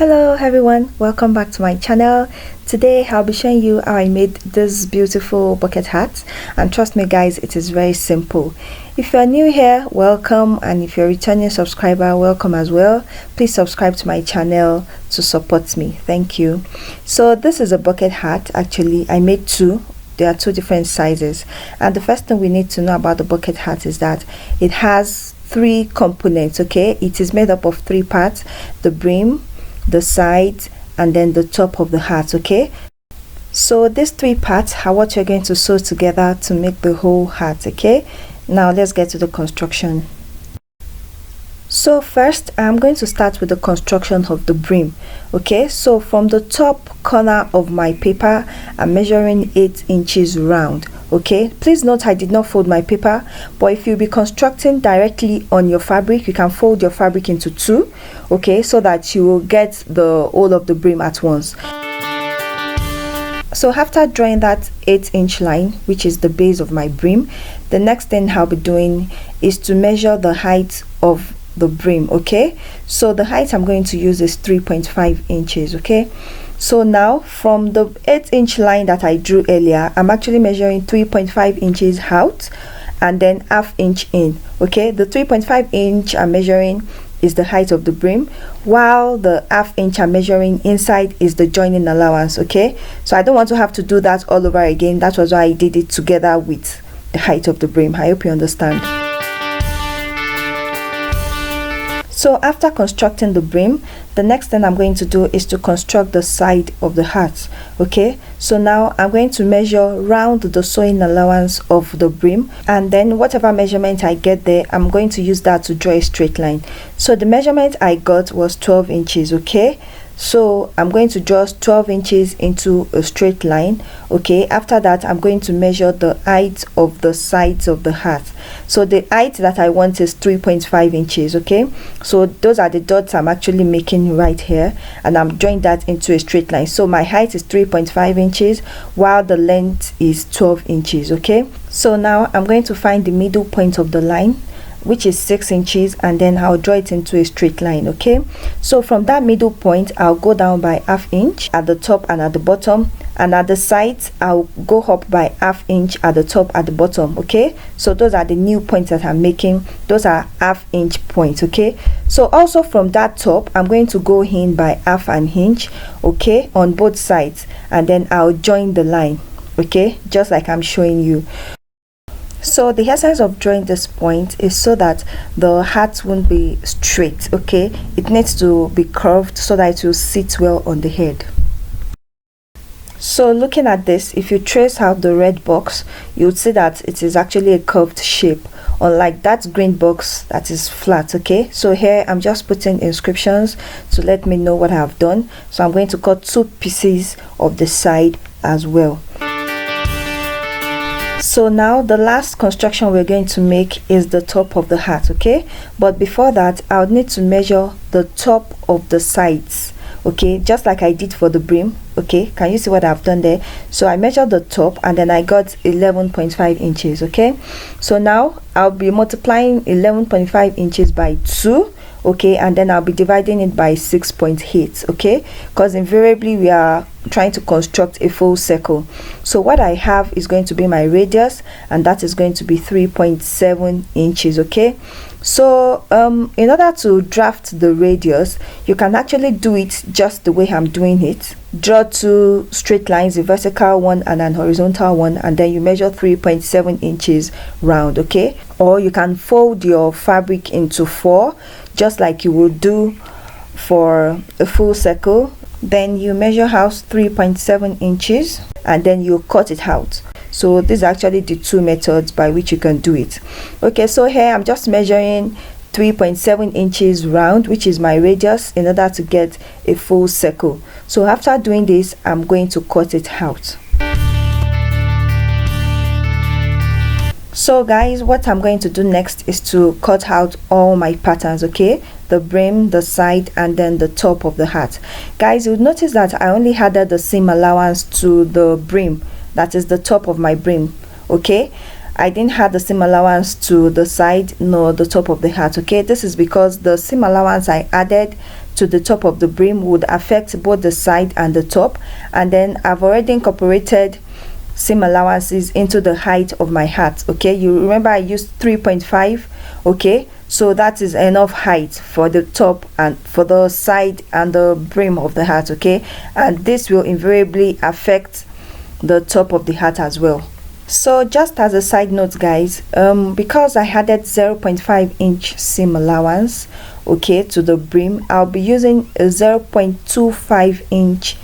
Hello everyone, welcome back to my channel. Today I'll be showing you how I made this beautiful bucket hat, and trust me guys, it is very simple. If you're new here, welcome, and if you're a returning subscriber, welcome as well. Please subscribe to my channel to support me. Thank you. So this is a bucket hat. Actually I made two. There are two different sizes, and the first thing we need to know about the bucket hat is that it has three components. Okay, it is made up of three parts: the brim, the sides, and then the top of the hat. Okay, so these three parts are what you're going to sew together to make the whole hat. Okay, now let's get to the construction. So first I'm going to start with the construction of the brim. Okay, so from the top corner of my paper I'm measuring 8 inches round. Okay, please note I did not fold my paper, but if you'll be constructing directly on your fabric, you can fold your fabric into two, okay, so that you will get the whole of the brim at once. So after drawing that 8-inch line, which is the base of my brim, the next thing I'll be doing is to measure the height of the brim. Okay, so the height I'm going to use is 3.5 inches. Okay, so now from the 8-inch line that I drew earlier, I'm actually measuring 3.5 inches out and then ½ inch in. Okay, the 3.5 inch I'm measuring is the height of the brim, while the ½ inch I'm measuring inside is the joining allowance. Okay, so I don't want to have to do that all over again. That was why I did it together with the height of the brim. I hope you understand. So after constructing the brim, the next thing I'm going to do is to construct the side of the hat. Okay, so now I'm going to measure round the sewing allowance of the brim, and then whatever measurement I get there, I'm going to use that to draw a straight line. So the measurement I got was 12 inches. Okay, so I'm going to draw 12 inches into a straight line. Okay, after that I'm going to measure the height of the sides of the hat. So the height that I want is 3.5 inches. Okay, so those are the dots I'm actually making right here, and I'm drawing that into a straight line. So my height is 3.5 inches while the length is 12 inches. Okay, so now I'm going to find the middle point of the line, which is 6 inches, and then I'll draw it into a straight line. Okay, so from that middle point I'll go down by ½ inch at the top and at the bottom, and at the sides I'll go up by ½ inch at the top, at the bottom. Okay, so those are the new points that I'm making. Those are ½ inch points. Okay, so also from that top I'm going to go in by ½ an inch, okay, on both sides, and then I'll join the line. Okay, just like I'm showing you. So the essence of drawing this point is so that the hat won't be straight. Okay, it needs to be curved so that it will sit well on the head. So looking at this, if you trace out the red box, you would see that it is actually a curved shape, unlike that green box that is flat. Okay, so here I'm just putting inscriptions to let me know what I have done. So I'm going to cut 2 pieces of the side as well. So now the last construction we're going to make is the top of the hat. Okay, but before that I would need to measure the top of the sides. Okay, just like I did for the brim. Okay, can you see what I've done there? So I measured the top and then I got 11.5 inches. Okay, so now I'll be multiplying 11.5 inches by 2. Okay, and then I'll be dividing it by 6.8. okay, because invariably we are trying to construct a full circle. So what I have is going to be my radius, and that is going to be 3.7 inches. Okay, so in order to draft the radius, you can actually do it just the way I'm doing it. Draw 2 straight lines, a vertical one and an horizontal one, and then you measure 3.7 inches round. Okay, or you can fold your fabric into 4, just like you would do for a full circle. Then you measure out 3.7 inches and then you cut it out. So these are actually the two methods by which you can do it. Okay, so here I'm just measuring 3.7 inches round, which is my radius, in order to get a full circle. So after doing this, I'm going to cut it out. So guys, what I'm going to do next is to cut out all my patterns. Okay, the brim, the side, and then the top of the hat. Guys, you'll notice that I only added the seam allowance to the brim, that is the top of my brim. Okay, I didn't have the seam allowance to the side nor the top of the hat. Okay, this is because the seam allowance I added to the top of the brim would affect both the side and the top. And then I've already incorporated seam allowances into the height of my hat. Okay, you remember I used 3.5. okay, so that is enough height for the top and for the side and the brim of the hat. Okay, and this will invariably affect the top of the hat as well. So just as a side note, guys, because I added 0.5 inch seam allowance, okay, to the brim, I'll be using a 0.25 inch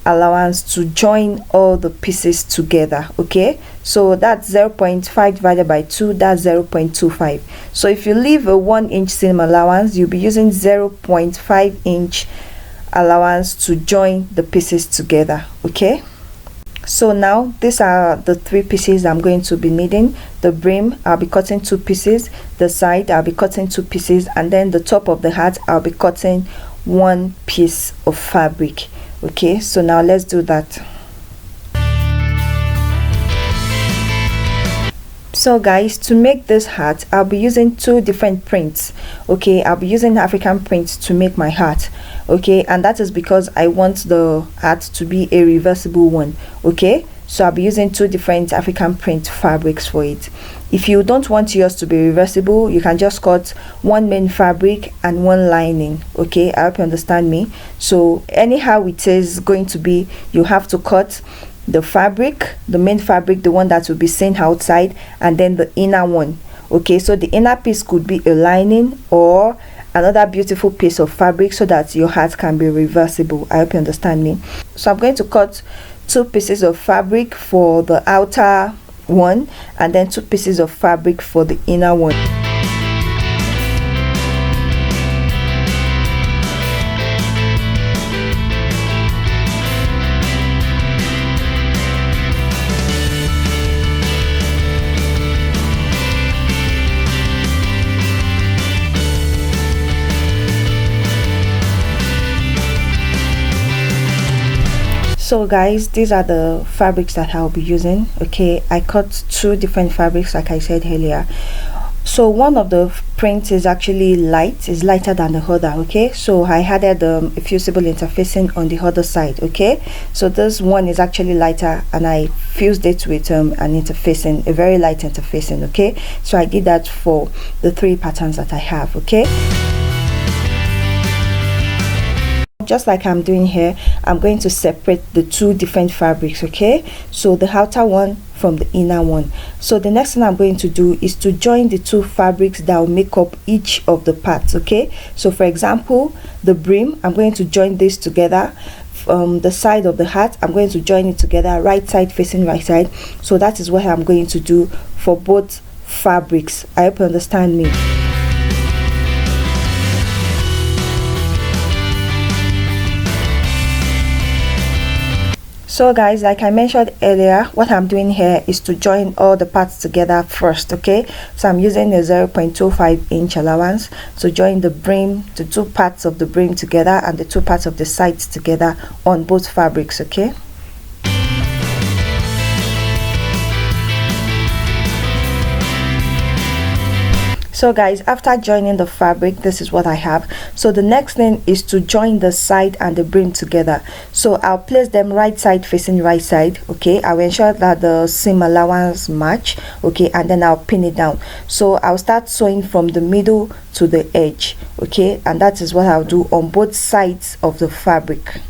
allowance to join all the pieces together. Okay, so that's 0.5 divided by 2, that's 0.25. so if you leave a 1 inch seam allowance, you'll be using 0.5 inch allowance to join the pieces together. Okay, so now these are the 3 pieces I'm going to be needing. The brim, I'll be cutting 2 pieces, the side, I'll be cutting 2 pieces, and then the top of the hat, I'll be cutting 1 piece of fabric. Okay, so now let's do that. So guys, to make this hat, I'll be using 2 different prints. Okay, I'll be using African prints to make my hat. Okay, and that is because I want the hat to be a reversible one. Okay, so I'll be using 2 different African print fabrics for it. If you don't want yours to be reversible, you can just cut 1 main fabric and 1 lining. Okay, I hope you understand me. So anyhow it is going to be, you have to cut the fabric, the main fabric, the one that will be seen outside, and then the inner one. Okay, so the inner piece could be a lining or another beautiful piece of fabric so that your hat can be reversible. I hope you understand me. So I'm going to cut 2 pieces of fabric for the outer one and then 2 pieces of fabric for the inner one. So guys, these are the fabrics that I'll be using. Okay, I cut 2 different fabrics like I said earlier. So one of the prints is actually lighter than the other. Okay, so I added a fusible interfacing on the other side. Okay, so this one is actually lighter and I fused it with an interfacing, a very light interfacing. Okay, so I did that for the 3 patterns that I have. Okay, just like I'm doing here, I'm going to separate the 2 different fabrics. Okay, so the outer one from the inner one. So the next thing I'm going to do is to join the 2 fabrics that will make up each of the parts. Okay, so for example, the brim, I'm going to join this together. The side of the hat, I'm going to join it together, right side facing right side. So that is what I'm going to do for both fabrics. I hope you understand me. So guys, like I mentioned earlier, what I'm doing here is to join all the parts together first. Okay, so I'm using a 0.25 inch allowance to join the brim, the 2 parts of the brim together and the 2 parts of the sides together on both fabrics. Okay, so guys, after joining the fabric, this is what I have. So the next thing is to join the side and the brim together. So I'll place them right side facing right side. Okay, I'll ensure that the seam allowance match. Okay, and then I'll pin it down. So I'll start sewing from the middle to the edge. Okay, and that is what I'll do on both sides of the fabric.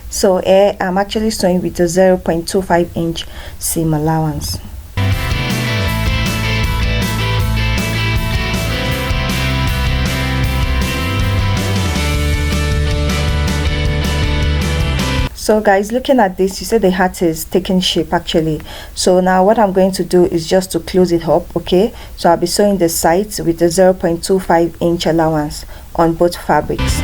So here I'm actually sewing with a 0.25 inch seam allowance. So guys, looking at this, you see the hat is taking shape actually. So now what I'm going to do is just to close it up. Okay, so I'll be sewing the sides with a 0.25 inch allowance on both fabrics.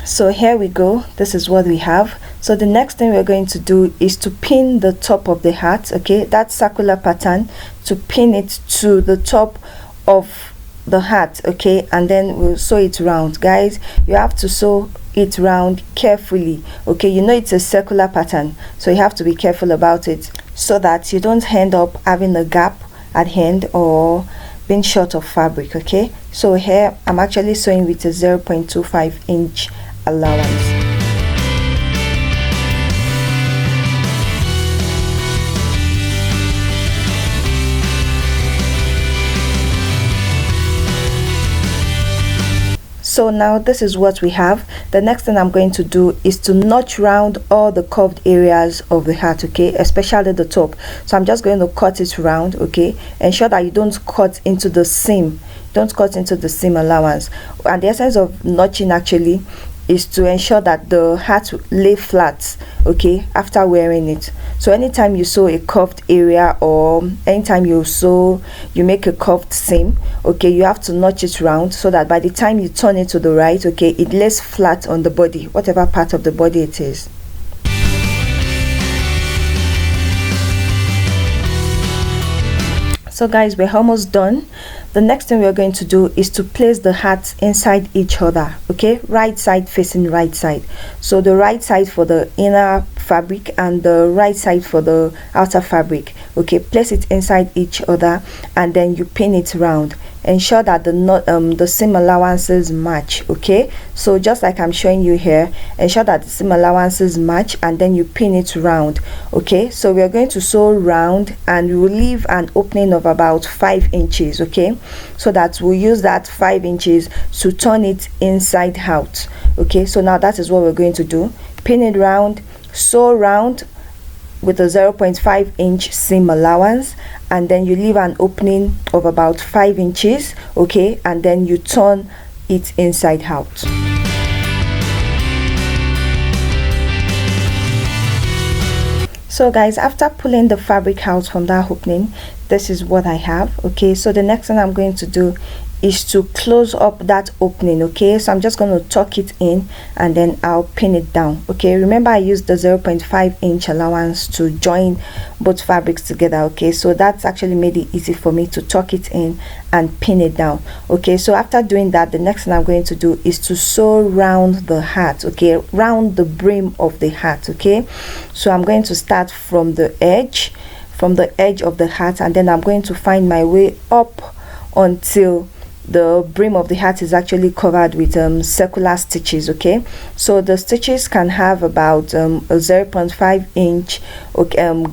So here we go, this is what we have. So the next thing we're going to do is to pin the top of the hat. Okay, that circular pattern, to pin it to the top of the hat. Okay, and then we'll sew it round. Guys, you have to sew it round carefully. Okay, you know it's a circular pattern, so you have to be careful about it so that you don't end up having a gap at hand or being short of fabric. Okay, so here I'm actually sewing with a 0.25 inch allowance. So now this is what we have. The next thing I'm going to do is to notch round all the curved areas of the hat, okay, especially the top. So I'm just going to cut it round, okay. Ensure that you don't cut into the seam, don't cut into the seam allowance. And the essence of notching actually is to ensure that the hat lay flat, okay, after wearing it. So anytime you sew a curved area, or anytime you make a curved seam, okay, you have to notch it round so that by the time you turn it to the right, okay, it lays flat on the body, whatever part of the body it is. So guys, we're almost done. The next thing we're going to do is to place the hats inside each other, okay, right side facing right side. So the right side for the inner fabric and the right side for the outer fabric, okay. Place it inside each other and then you pin it round. Ensure that the seam allowances match, okay. So just like I'm showing you here, ensure that the seam allowances match and then you pin it round, okay. So we are going to sew round and we will leave an opening of about 5 inches, okay, so that we'll use that 5 inches to turn it inside out, okay. So now that is what we're going to do. Pin it round, sew round with a 0.5 inch seam allowance, and then you leave an opening of about 5 inches, okay, and then you turn it inside out. So guys, after pulling the fabric out from that opening, this is what I have, okay. So the next thing I'm going to do is to close up that opening, okay. So I'm just going to tuck it in and then I'll pin it down, okay. Remember I used the 0.5 inch allowance to join both fabrics together, okay. So that's actually made it easy for me to tuck it in and pin it down, okay. So after doing that, the next thing I'm going to do is to sew round the hat, okay, round the brim of the hat, okay. So I'm going to start from the edge of the hat, and then I'm going to find my way up until the brim of the hat is actually covered with circular stitches, okay. So the stitches can have about a 0.5 inch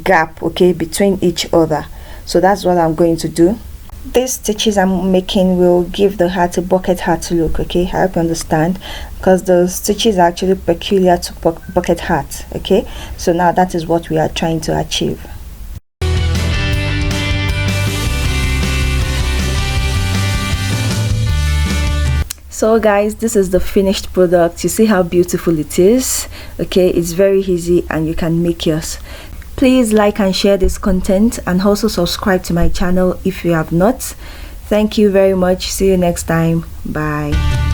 gap, okay, between each other. So that's what I'm going to do. These stitches I'm making will give the hat a bucket hat look, okay. I hope you understand, because the stitches are actually peculiar to bucket hats, okay. So now that is what we are trying to achieve. So guys, this is the finished product. You see how beautiful it is, okay. It's very easy and you can make yours. Please like and share this content, and also subscribe to my channel if you have not. Thank you very much. See you next time. Bye.